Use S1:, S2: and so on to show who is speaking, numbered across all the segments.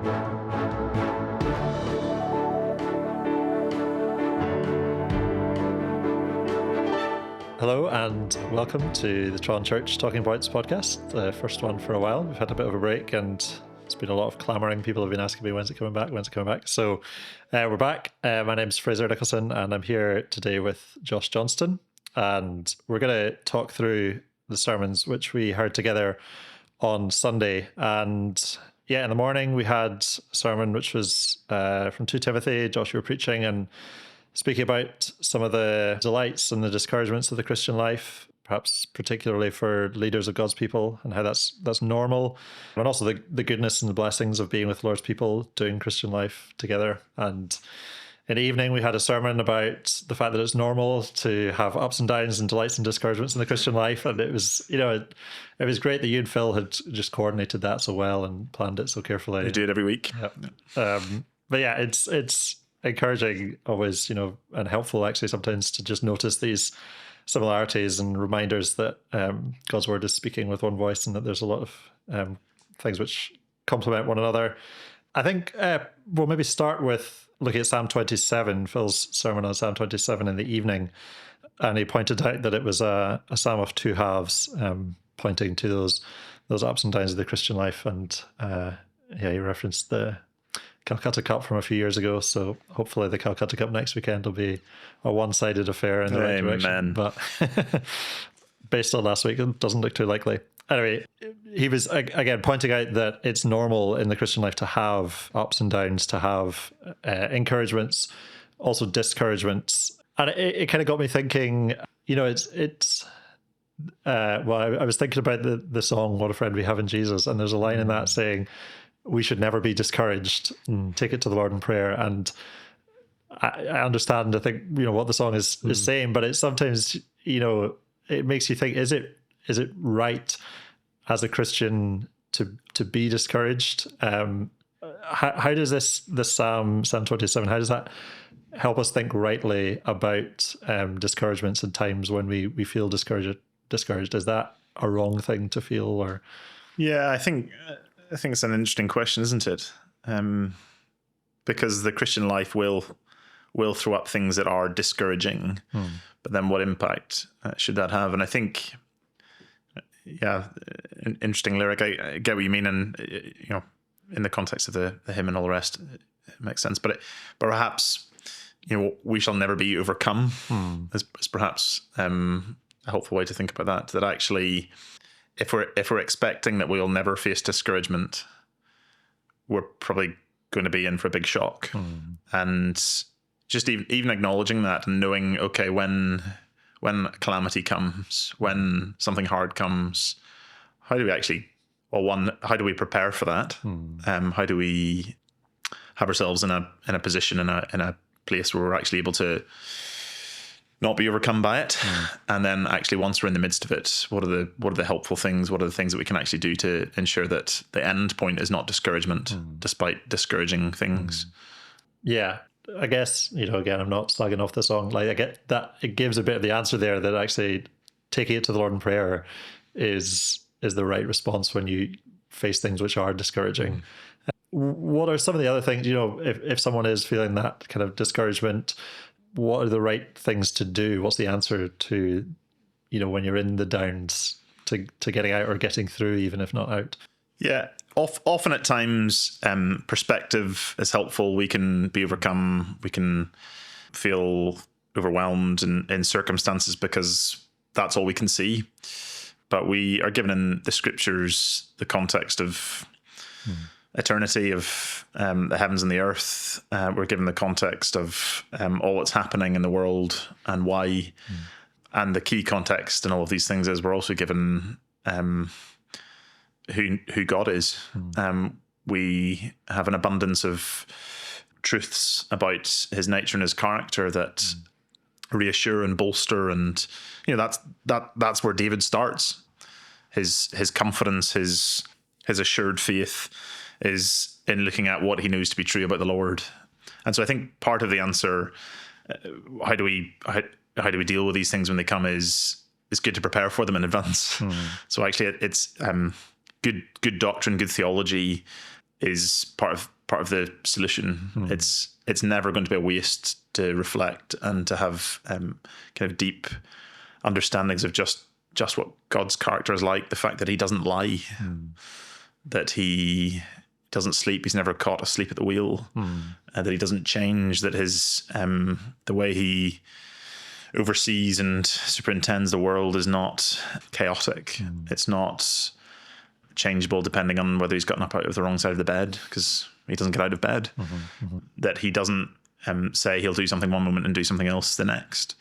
S1: Hello and welcome to the Tron Church Talking About podcast, the first one for a while. We've had a bit of a break and it's been a lot of clamouring. People have been asking me, when's it coming back? So we're back. My name's Fraser Nicholson and I'm here today with Josh Johnston, and we're going to talk through the sermons which we heard together on Sunday. And in the morning we had a sermon which was from 2 Timothy. Josh, you were preaching and speaking about some of the delights and the discouragements of the Christian life, perhaps particularly for leaders of God's people, and how that's normal, and also the goodness and the blessings of being with the Lord's people, doing Christian life together. And in the evening, we had a sermon about the fact that it's normal to have ups and downs and delights and discouragements in the Christian life. And it was, it was great that you and Phil had just coordinated that so well and planned it so carefully.
S2: We do it every week.
S1: Yep. But yeah, it's encouraging always, and helpful actually sometimes to just notice these similarities and reminders that God's word is speaking with one voice, and that there's a lot of things which complement one another. I think we'll maybe start with looking at Psalm 27, Phil's sermon on Psalm 27 in the evening, and he pointed out that it was a psalm of two halves, pointing to those ups and downs of the Christian life. And he referenced the Calcutta Cup from a few years ago, so hopefully the Calcutta Cup next weekend will be a one-sided affair in the right direction. But based on last week, it doesn't look too likely. Anyway, he was again pointing out that it's normal in the Christian life to have ups and downs, to have encouragements, also discouragements, and it kind of got me thinking. It's I was thinking about the song "What a Friend We Have in Jesus," and there's a line in that saying, we should never be discouraged. Take it to the Lord in prayer. And I understand, I think, what the song is saying, but it's sometimes, it makes you think, is it right as a Christian to be discouraged? How does this Psalm 27, how does that help us think rightly about discouragements and times when we feel discouraged? Is that a wrong thing to feel? Or
S2: yeah, I think it's an interesting question, isn't it? Because the Christian life will throw up things that are discouraging, but then what impact should that have? And I think, an interesting lyric. I get what you mean, and in the context of the hymn and all the rest, it makes sense. But perhaps we shall never be overcome is perhaps a helpful way to think about that. That actually, if we're expecting that we'll never face discouragement, we're probably going to be in for a big shock. And just even acknowledging that and knowing, okay, when a calamity comes, when something hard comes, how do we actually, how do we prepare for that? How do we have ourselves in a position, in a place where we're actually able to not be overcome by it? And then actually, once we're in the midst of it, what are the helpful things? What are the things that we can actually do to ensure that the end point is not discouragement, despite discouraging things?
S1: Yeah, I guess, again, I'm not slagging off the song. Like, I get that it gives a bit of the answer there, that actually taking it to the Lord in prayer is the right response when you face things which are discouraging. What are some of the other things, if someone is feeling that kind of discouragement, what are the right things to do? What's the answer to, when you're in the downs, to getting out or getting through, even if not out?
S2: Yeah, often at times, perspective is helpful. We can be overcome. We can feel overwhelmed in circumstances because that's all we can see. But we are given in the scriptures the context of eternity, of the heavens and the earth. We're given the context of all that's happening in the world and why. And the key context in all of these things is we're also given who God is. We have an abundance of truths about his nature and his character that reassure and bolster, and that's where David starts. His confidence, his assured faith is in looking at what he knows to be true about the Lord. And so I think part of the answer, how do we deal with these things when they come, is good to prepare for them in advance. So actually it's good doctrine, good theology is part of the solution. It's never going to be a waste to reflect and to have kind of deep understandings of just what God's character is like. The fact that he doesn't lie, that he doesn't sleep, he's never caught asleep at the wheel, that he doesn't change, that his the way he oversees and superintends the world is not chaotic. It's not changeable depending on whether he's gotten up out of the wrong side of the bed, because he doesn't get out of bed. That he doesn't say he'll do something one moment and do something else the next.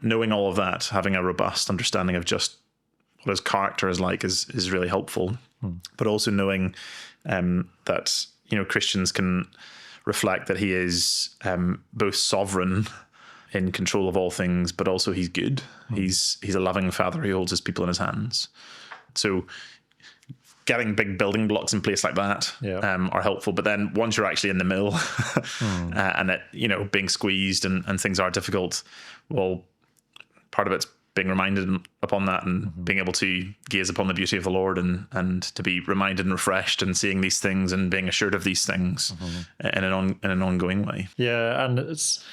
S2: Knowing all of that, having a robust understanding of just what his character is like is really helpful. But also knowing that Christians can reflect that he is both sovereign, in control of all things, but also he's good. He's a loving father. He holds his people in his hands. So getting big building blocks in place like that are helpful. But then once you're actually in the mill and it, being squeezed and things are difficult, well, part of it's being reminded upon that and being able to gaze upon the beauty of the Lord and to be reminded and refreshed and seeing these things and being assured of these things in an ongoing way.
S1: Yeah, and it's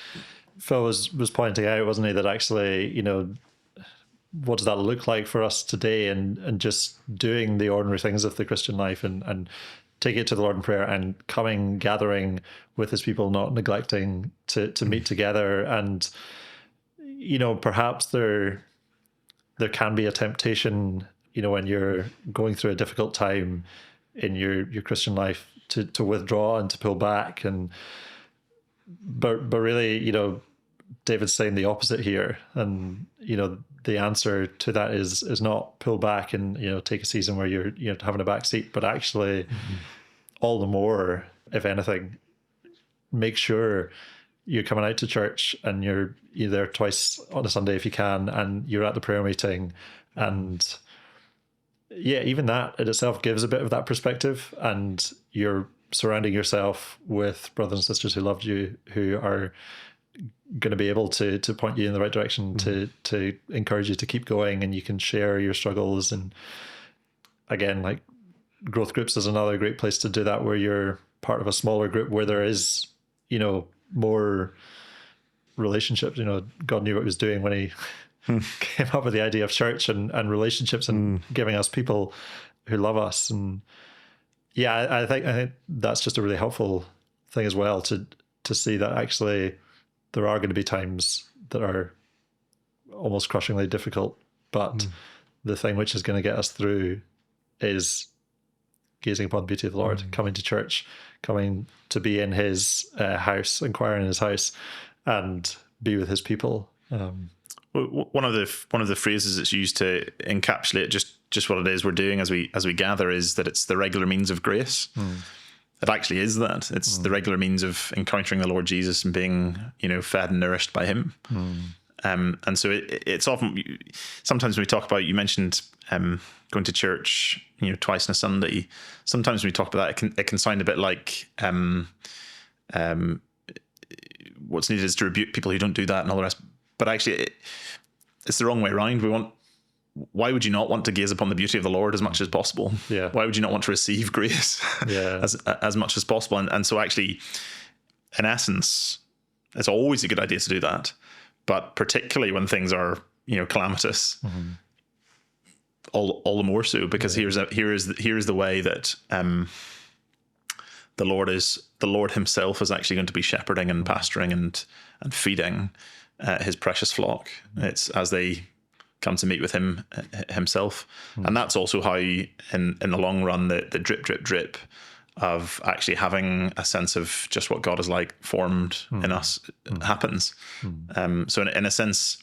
S1: Phil was pointing out, wasn't he, that actually, what does that look like for us today, and just doing the ordinary things of the Christian life and taking it to the Lord in prayer and gathering with his people, not neglecting to meet together. And, perhaps there can be a temptation, when you're going through a difficult time in your Christian life to withdraw and to pull back. But really, David's saying the opposite here, and the answer to that is not pull back and take a season where you're having a back seat, but actually all the more, if anything, make sure you're coming out to church and you're there twice on a Sunday if you can, and you're at the prayer meeting, and even that in itself gives a bit of that perspective, and you're surrounding yourself with brothers and sisters who loved you, who are going to be able to point you in the right direction, to encourage you to keep going, and you can share your struggles. And again, like, growth groups is another great place to do that, where you're part of a smaller group where there is more relationships. God knew what he was doing when he came up with the idea of church and relationships and giving us people who love us. And I think that's just a really helpful thing as well, to see that actually there are going to be times that are almost crushingly difficult, but the thing which is going to get us through is gazing upon the beauty of the Lord, coming to church, coming to be in his house, inquiring in his house, and be with his people.
S2: One of the phrases that's used to encapsulate just what it is we're doing as we gather is that it's the regular means of grace. It actually is that. It's the regular means of encountering the Lord Jesus and being, fed and nourished by him. And so it's often, sometimes when we talk about, you mentioned going to church, twice on a Sunday. Sometimes when we talk about that, it can sound a bit like what's needed is to rebuke people who don't do that and all the rest. But actually, it's the wrong way around. Why would you not want to gaze upon the beauty of the Lord as much as possible?
S1: Yeah.
S2: Why would you not want to receive grace as much as possible? And so actually, in essence, it's always a good idea to do that. But particularly when things are, calamitous, all the more so, because here is the way that the Lord himself is actually going to be shepherding and pastoring and feeding his precious flock. It's as they come to meet with him himself. And that's also how in the long run the drip drip drip of actually having a sense of just what God is like formed in us happens. So in a sense,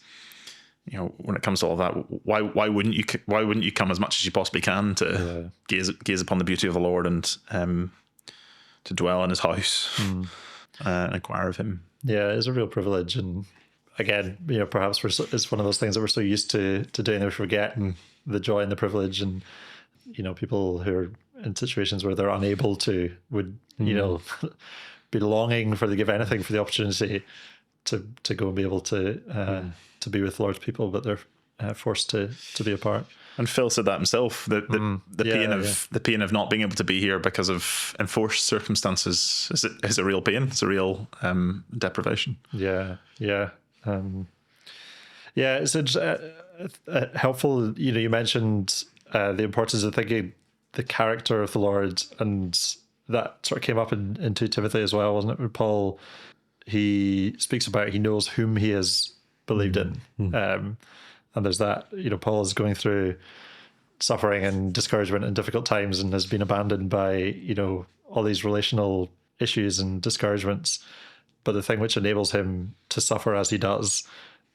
S2: when it comes to all that, why wouldn't you come as much as you possibly can to gaze upon the beauty of the Lord and to dwell in his house and inquire of him?
S1: Yeah, it's a real privilege. And again, perhaps it's one of those things that we're so used to doing that we forget the joy and the privilege. And people who are in situations where they're unable to would be longing for to give anything for the opportunity to go and be able to be with Lord's people, but they're forced to be apart.
S2: And Phil said that himself. The pain of not being able to be here because of enforced circumstances is a real pain. It's a real deprivation.
S1: Yeah. It's helpful. You mentioned the importance of thinking the character of the Lord, and that sort of came up in 2 Timothy as well, wasn't it? With Paul, he speaks about he knows whom he has believed in. And there's that, Paul is going through suffering and discouragement and difficult times and has been abandoned by, all these relational issues and discouragements. But the thing which enables him to suffer as he does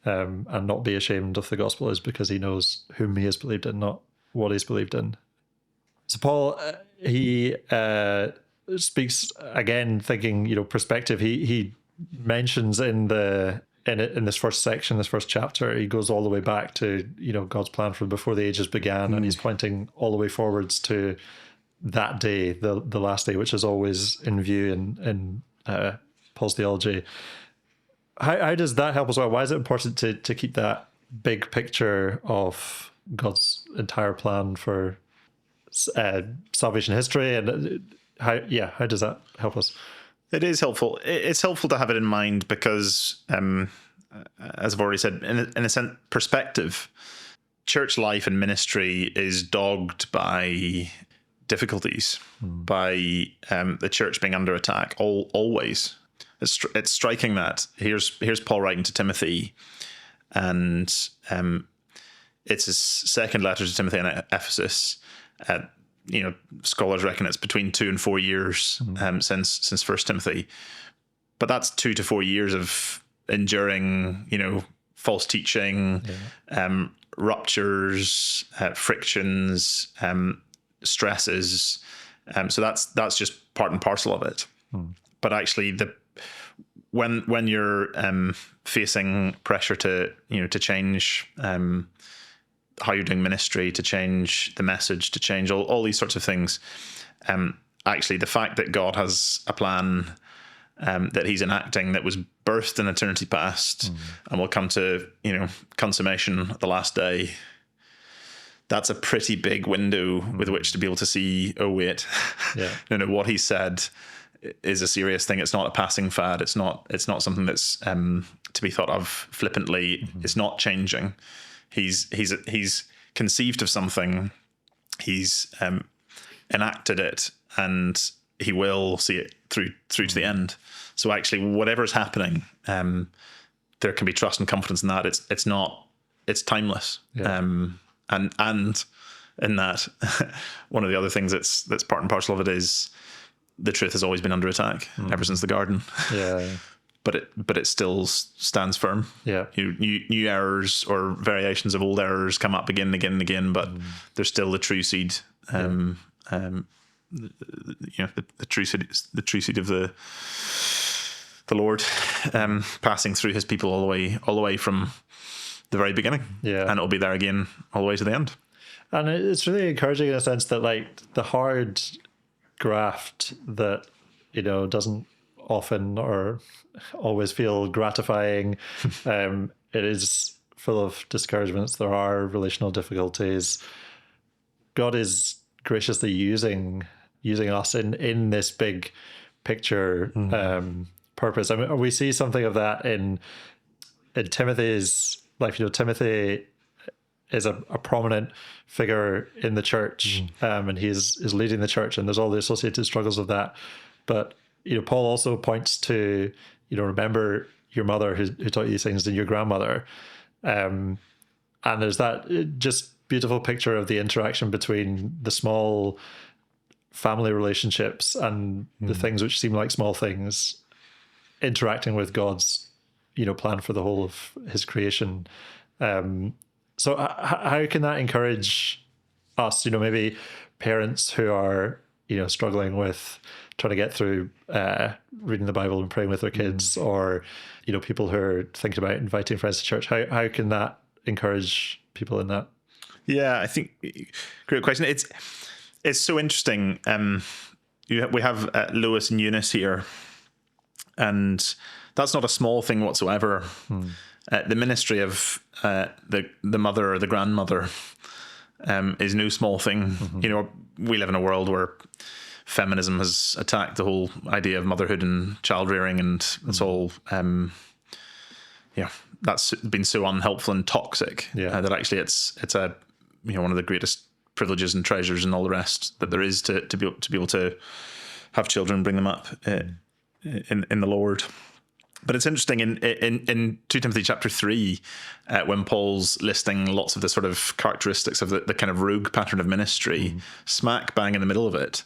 S1: and not be ashamed of the gospel is because he knows whom he has believed in, not what he's believed in. So Paul, he speaks again, thinking, perspective. He mentions in this first section, this first chapter, he goes all the way back to, God's plan from before the ages began, and he's pointing all the way forwards to that day, the last day, which is always in view in Paul's theology. How does that help as well? Why is it important to keep that big picture of God's entire plan for salvation history, and how does that help us?
S2: It is helpful. It's helpful to have it in mind because, as I've already said, in a sense, perspective, church life and ministry is dogged by difficulties, by the church being under attack. Always, it's striking that here's Paul writing to Timothy, and it's his second letter to Timothy in Ephesus. Scholars reckon it's between 2 and 4 years since First Timothy, but that's 2 to 4 years of enduring, false teaching, ruptures, frictions, stresses. So that's just part and parcel of it. But actually, when you're facing pressure to change how you're doing ministry, to change the message, to change all these sorts of things. Actually, the fact that God has a plan that he's enacting that was birthed in eternity past and will come to, consummation at the last day, that's a pretty big window with which to be able to see, oh, wait, what he said is a serious thing. It's not a passing fad. It's not something that's to be thought of flippantly. It's not changing. He's conceived of something, he's enacted it, and he will see it through to the end. So actually, whatever's happening, there can be trust and confidence in that. It's timeless. And in that, one of the other things that's part and parcel of it is the truth has always been under attack ever since the garden. But it still stands firm. New errors or variations of old errors come up again and again and again, but there's still the true seed. The true seed of the Lord, passing through his people all the way from the very beginning. And it'll be there again all the way to the end.
S1: And it's really encouraging in a sense that, like, the hard graft that doesn't often or always feel gratifying. It is full of discouragements. There are relational difficulties. God is graciously using us in this big picture purpose. I mean, we see something of that in Timothy's life. Timothy is a prominent figure in the church, and he is leading the church, and there's all the associated struggles of that. But Paul also points to, remember your mother who taught you these things, and your grandmother. And there's that just beautiful picture of the interaction between the small family relationships and the things which seem like small things interacting with God's, plan for the whole of his creation. So how can that encourage us, maybe parents who are, struggling with trying to get through reading the Bible and praying with their kids, or people who are thinking about inviting friends to church? How can that encourage people in that?
S2: Yeah, I think great question. It's so interesting. We have Lois and Eunice here, and that's not a small thing whatsoever. The ministry of the mother or the grandmother is no small thing. You know, we live in a world where feminism has attacked the whole idea of motherhood and child rearing, and it's all, that's been so unhelpful and toxic that actually it's a, you know, one of the greatest privileges and treasures and all the rest that there is to be able to have children, bring them up in the Lord. But it's interesting in 2 Timothy chapter 3, when Paul's listing lots of the sort of characteristics of the kind of rogue pattern of ministry, smack bang in the middle of it,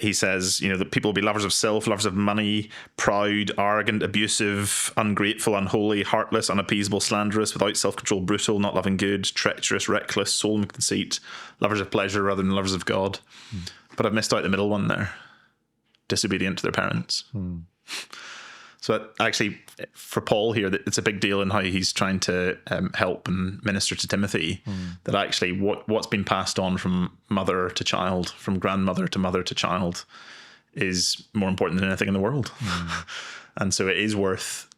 S2: he says, you know, that people will be lovers of self, lovers of money, proud, arrogant, abusive, ungrateful, unholy, heartless, unappeasable, slanderous, without self-control, brutal, not loving good, treacherous, reckless, soul and conceit, lovers of pleasure rather than lovers of God. But I've missed out the middle one there. Disobedient to their parents. So actually, for Paul here, it's a big deal in how he's trying to help and minister to Timothy, that actually what's been passed on from mother to child, from grandmother to mother to child, is more important than anything in the world. And so it is worth,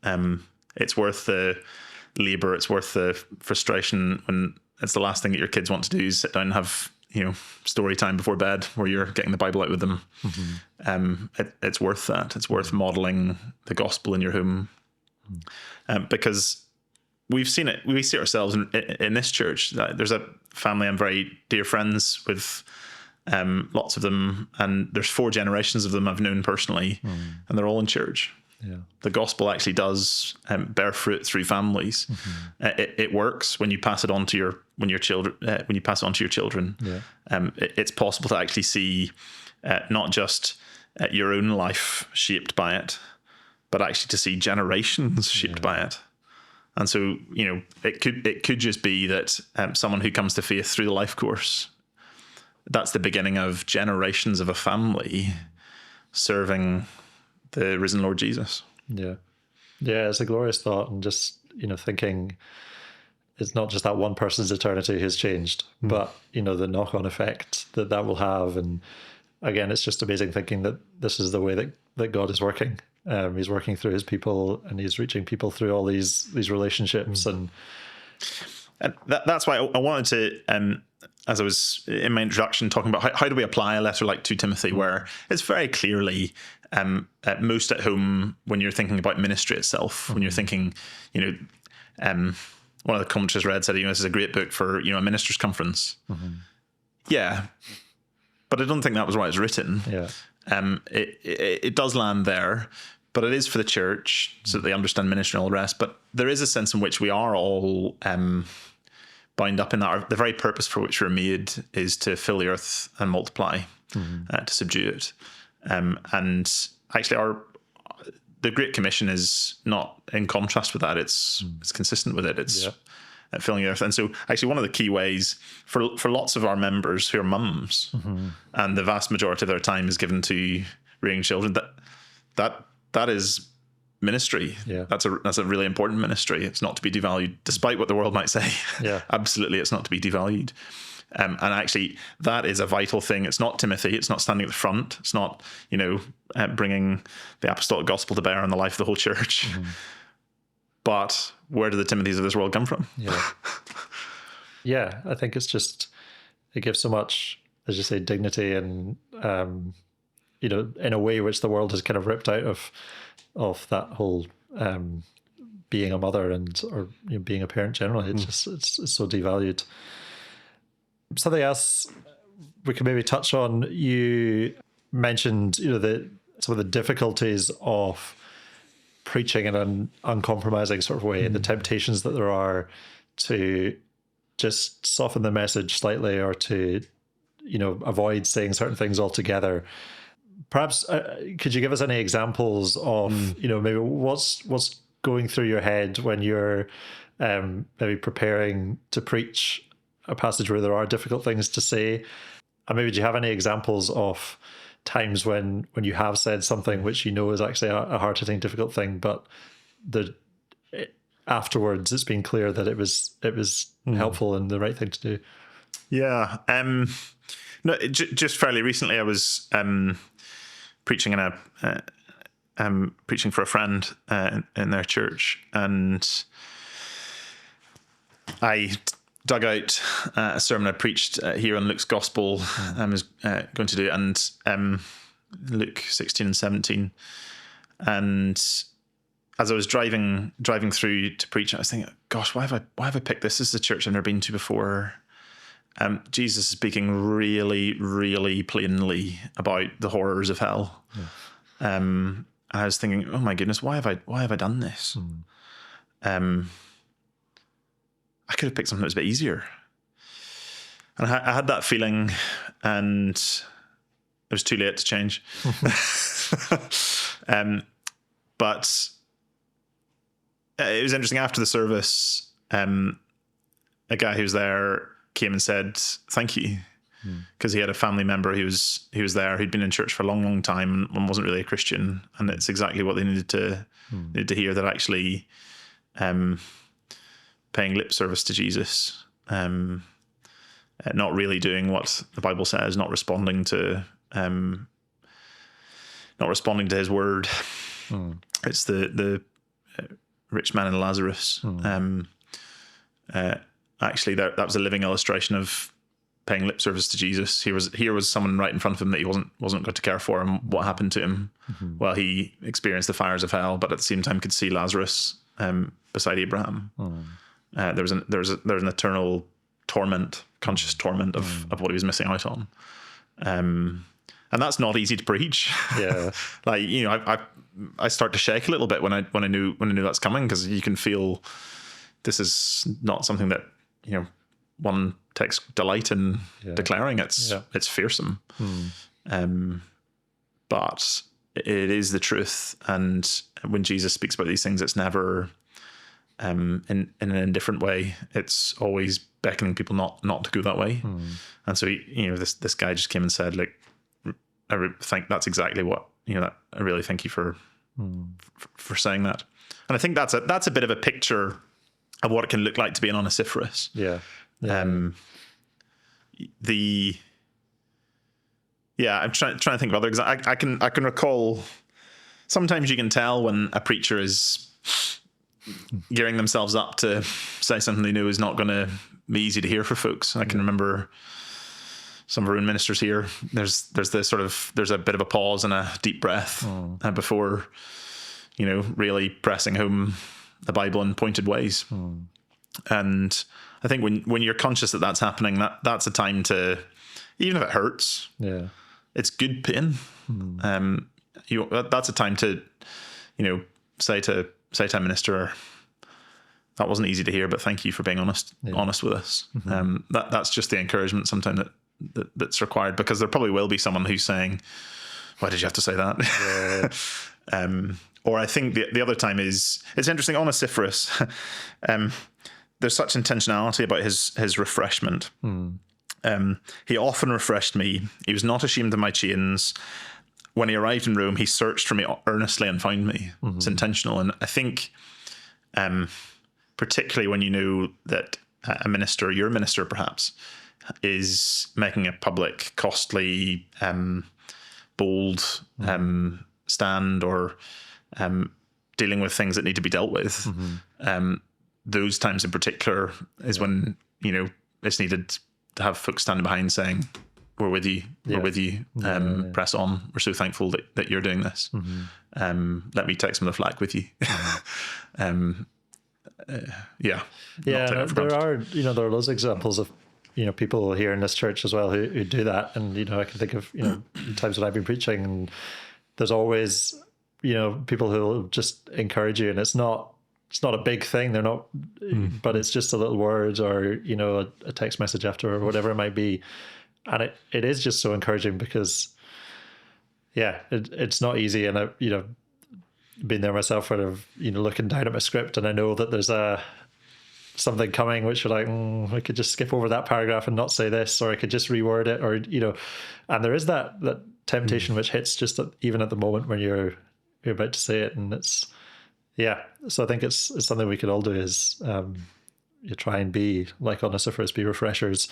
S2: it's worth the labour, it's worth the frustration when it's the last thing that your kids want to do is sit down and have, you know, story time before bed where you're getting the Bible out with them. It's worth that. It's worth modeling the gospel in your home, because we've seen it. We see ourselves in this church. There's a family I'm very dear friends with, lots of them, and there's 4 generations of them I've known personally, and they're all in church. The gospel actually does bear fruit through families. It works when you pass it on to your children. When you pass it on to your children, it's possible to actually see not just your own life shaped by it, but actually to see generations shaped by it. And so, you know, it could just be that someone who comes to faith through the life course, that's the beginning of generations of a family serving the risen Lord Jesus. Yeah,
S1: it's a glorious thought, and just, you know, thinking it's not just that one person's eternity has changed, but, you know, the knock-on effect that will have. And again, it's just amazing thinking that this is the way that God is working. He's working through his people, and he's reaching people through all these relationships. And
S2: that's why I wanted to, as I was in my introduction talking about how do we apply a letter like 2 Timothy, where it's very clearly most at home when you're thinking about ministry itself, when you're thinking, you know, one of the commentators read said, you know, this is a great book for, you know, a minister's conference. Yeah, but I don't think that was why it was written. It does land there, but it is for the church so that they understand ministry and all the rest. But there is a sense in which we are all bound up in that. The very purpose for which we're made is to fill the earth and multiply, to subdue it. And actually the Great Commission is not in contrast with that. It's consistent with it. It's filling the earth. And so actually one of the key ways for lots of our members who are mums, and the vast majority of their time is given to rearing children, that is ministry. That's a really important ministry. It's not to be devalued, despite what the world might say. Absolutely, it's not to be devalued. And actually, that is a vital thing. It's not Timothy. It's not standing at the front. It's not, you know, bringing the apostolic gospel to bear on the life of the whole church. But where do the Timothys of this world come from?
S1: I think it's just, it gives so much, as you say, dignity and, you know, in a way which the world has kind of ripped out of that whole being a mother or you know, being a parent generally. It's just it's so devalued. Something else we could maybe touch on. You mentioned, you know, some of the difficulties of preaching in an uncompromising sort of way, the temptations that there are to just soften the message slightly, or to, you know, avoid saying certain things altogether. Perhaps could you give us any examples of, you know, maybe what's going through your head when you're maybe preparing to preach a passage where there are difficult things to say? And maybe do you have any examples of times when you have said something which you know is actually a hard-hitting, difficult thing, but afterwards it's been clear that it was helpful and the right thing to do?
S2: Yeah. No, just fairly recently, I was preaching preaching for a friend in their church, and I dug out a sermon I preached here on Luke's Gospel. I was going to do, and Luke 16 and 17. And as I was driving through to preach, I was thinking, gosh, why have I picked this? This is a church I've never been to before. Jesus is speaking really, really plainly about the horrors of hell. And I was thinking, oh my goodness, why have I done this? I could have picked something that was a bit easier. And I had that feeling, and it was too late to change. But it was interesting. After the service, a guy who was there came and said thank you, because he had a family member who was there who'd been in church for a long, long time and wasn't really a Christian, and it's exactly what they needed to hear, that actually paying lip service to Jesus, not really doing what the Bible says, not responding to his word. It's the rich man and Lazarus. Actually, that was a living illustration of paying lip service to Jesus. Here was someone right in front of him that he wasn't going to care for, and what happened to him? Well, he experienced the fires of hell, but at the same time could see Lazarus beside Abraham. There was an eternal torment, conscious torment of what he was missing out on. And that's not easy to preach.
S1: Yeah.
S2: Like, I start to shake a little bit when I knew that's coming, because you can feel this is not something that one takes delight in declaring. It's fearsome. But it is the truth. And when Jesus speaks about these things, it's never in an indifferent way. It's always beckoning people not to go that way. And so this guy just came and said, like, I think that's exactly what I really thank you for saying that. And I think that's a bit of a picture of what it can look like to be an onesiphorus. I'm trying to think of other examples. I can recall sometimes you can tell when a preacher is gearing themselves up to say something they know is not going to be easy to hear for folks. I can remember some of our own ministers here. There's a bit of a pause and a deep breath before really pressing home the Bible in pointed ways. And I think when you're conscious that that's happening, that's a time to, even if it hurts, it's good pain. That's a time to, say to a minister, that wasn't easy to hear, but thank you for being honest with us. That's just the encouragement sometimes that's required, because there probably will be someone who's saying, why did you have to say that? Or I think the other time is, it's interesting, Onesiphorus, there's such intentionality about his refreshment. He often refreshed me. He was not ashamed of my chains. When he arrived in Rome, he searched for me earnestly and found me. It's intentional. And I think, particularly when you know that a minister, your minister perhaps, is making a public, costly, bold stand, or dealing with things that need to be dealt with. Those times in particular is when it's needed to have folks standing behind saying, we're with you, press on, we're so thankful that you're doing this. Let me take some of the flack with you. There are
S1: loads of examples of people here in this church as well who do that, and I can think of times when I've been preaching, and there's always people who will just encourage you, and it's not a big thing, they're not, but it's just a little word, or a text message after, or whatever it might be, and it is just so encouraging, because it's not easy. And I've been there myself, where I've looking down at my script, and I know that there's something coming which you're like, I could just skip over that paragraph and not say this, or I could just reword it, or and there is that temptation which hits just even at the moment when you're about to say it, and it's so I think it's something we could all do, is you try and be like Onesiphorus, be refreshers,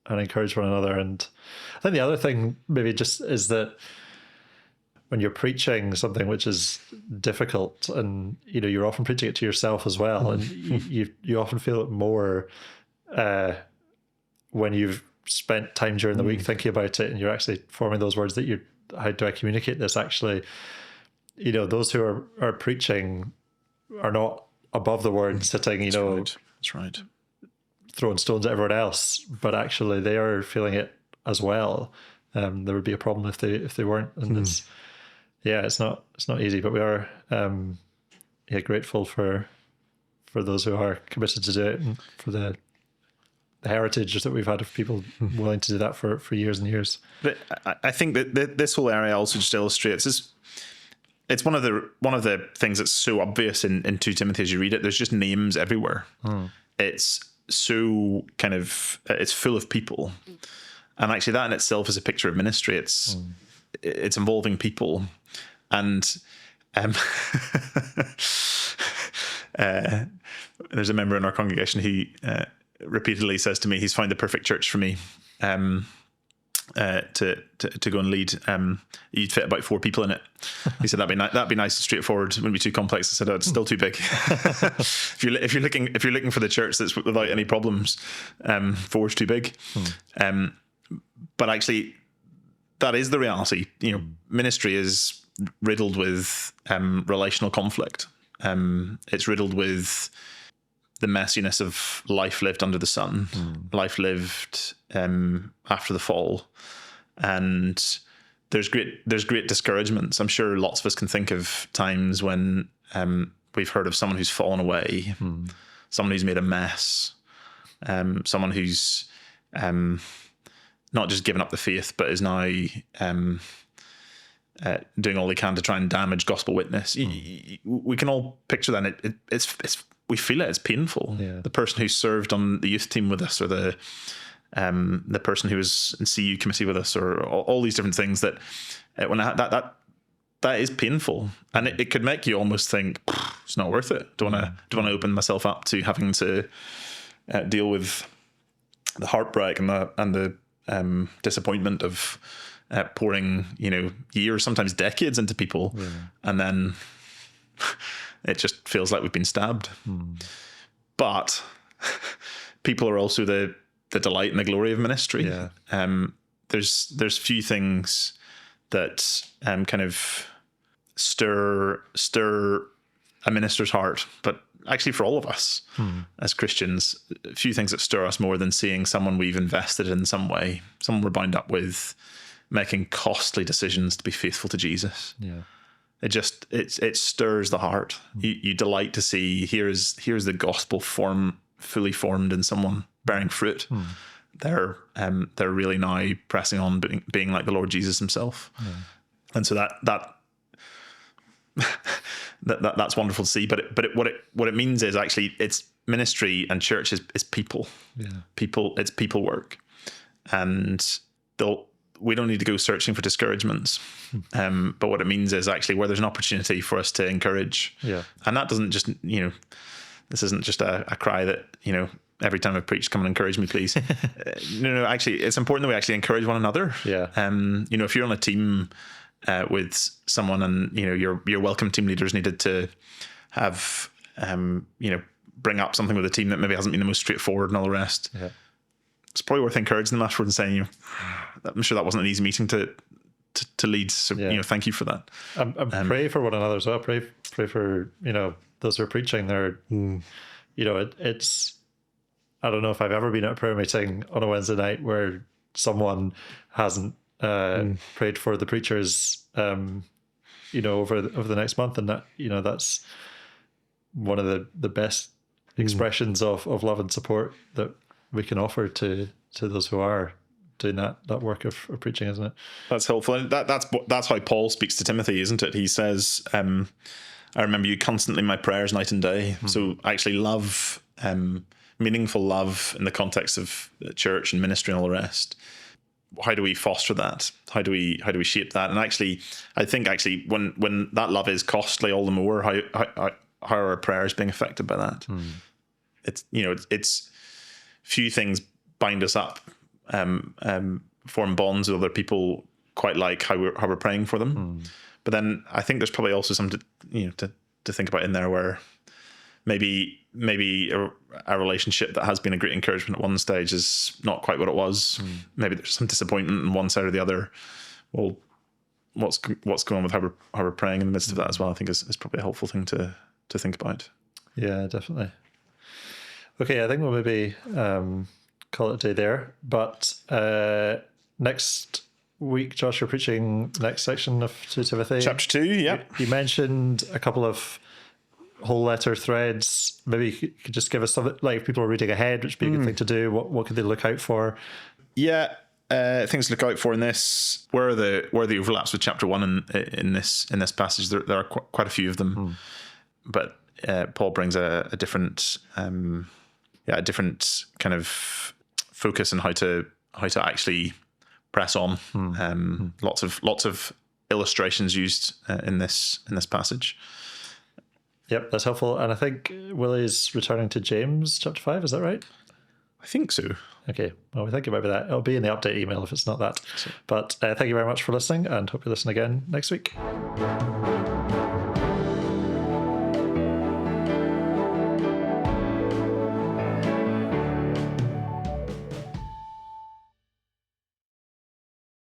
S1: and encourage one another. And I think the other thing maybe just is that when you're preaching something which is difficult, and you're often preaching it to yourself as well, and you often feel it more when you've spent time during the week thinking about it, and you're actually forming those words that how do I communicate this? Actually, those who are preaching are not above the word, sitting,
S2: That's right.
S1: throwing stones at everyone else, but actually they are feeling it as well. There would be a problem if they weren't, and it's not easy, but we are grateful for those who are committed to do it, and for the heritage that we've had of people willing to do that for years and years.
S2: But I think that this whole area also just illustrates this. It's one of the things that's so obvious in 2 Timothy as you read it. There's just names everywhere. It's so it's full of people, and actually that in itself is a picture of ministry. It's involving people, and there's a member in our congregation who repeatedly says to me he's found the perfect church for me. To go and lead. You'd fit about 4 people in it. He said that'd be nice and straightforward. It wouldn't be too complex. I said, it's still too big. if you're looking for the church that's without any problems, 4's too big. But actually, that is the reality. Ministry is riddled with relational conflict. It's riddled with the messiness of life lived under the sun, life lived after the fall, and there's great discouragements. I'm sure lots of us can think of times when we've heard of someone who's fallen away, someone who's made a mess, someone who's not just given up the faith, but is now doing all they can to try and damage gospel witness. We can all picture that. It's we feel it. It's painful.
S1: Yeah.
S2: The person who served on the youth team with us, or the person who was in CU committee with us, or all these different things that that is painful, and it could make you almost think it's not worth it. Do want to open myself up to having to deal with the heartbreak and the disappointment of pouring years, sometimes decades into people, and then it just feels like we've been stabbed. But people are also the delight and the glory of ministry. There's few things that kind of stir a minister's heart, but actually for all of us as Christians, a few things that stir us more than seeing someone we've invested in some way, someone we're bound up with, making costly decisions to be faithful to Jesus. It stirs the heart. You delight to see here's the gospel fully formed in someone, bearing fruit. They're really now pressing on being like the Lord Jesus himself. And so that's wonderful to see. But what it means is actually it's ministry, and church is people. It's people work, and we don't need to go searching for discouragements. But what it means is actually where there's an opportunity for us to encourage. And that doesn't just, this isn't just a cry that, every time I preach, come and encourage me, please. No, actually, it's important that we actually encourage one another. If you're on a team with someone, and, your welcome team leaders needed to have, bring up something with the team that maybe hasn't been the most straightforward and all the rest. It's probably worth encouraging them afterwards and saying, I'm sure that wasn't an easy meeting to lead. So, thank you for that.
S1: And pray for one another as well. Pray for, those who are preaching. They're, it's, I don't know if I've ever been at a prayer meeting on a Wednesday night where someone hasn't prayed for the preachers, over the next month. And that, that's one of the best expressions of love and support that we can offer to those who are doing that work of preaching, isn't it?
S2: That's helpful. And that's how Paul speaks to Timothy, isn't it? He says, I remember you constantly in my prayers night and day. So actually love, meaningful love in the context of the church and ministry and all the rest. How do we foster that? How do we shape that? And actually, I think when that love is costly, all the more, how are our prayers being affected by that? It's few things bind us up, form bonds with other people quite like how we're praying for them. But then I think there's probably also some to think about in there where maybe a relationship that has been a great encouragement at one stage is not quite what it was. Maybe there's some disappointment on one side or the other. Well, what's going on with how we're praying in the midst of that as well, I think is probably a helpful thing to think about.
S1: Yeah, definitely. Okay, I think we'll maybe call it a day there. But next week, Josh, you're preaching the next section of 2 Timothy.
S2: Chapter 2, yeah.
S1: You mentioned a couple of whole letter threads. Maybe you could just give us something, like if people are reading ahead, which would be a good thing to do. What could they look out for?
S2: Yeah, things to look out for in this. Where are the overlaps with chapter 1 in this passage? There are quite a few of them, but Paul brings a different a different kind of focus on how to actually press on. Lots of illustrations used in this passage.
S1: Yep, that's helpful. And I think Willie's returning to James chapter 5. Is that right?
S2: I think so.
S1: Okay, well, we think about that. It'll be in the update email if it's not that. But thank you very much for listening, and hope you listen again next week.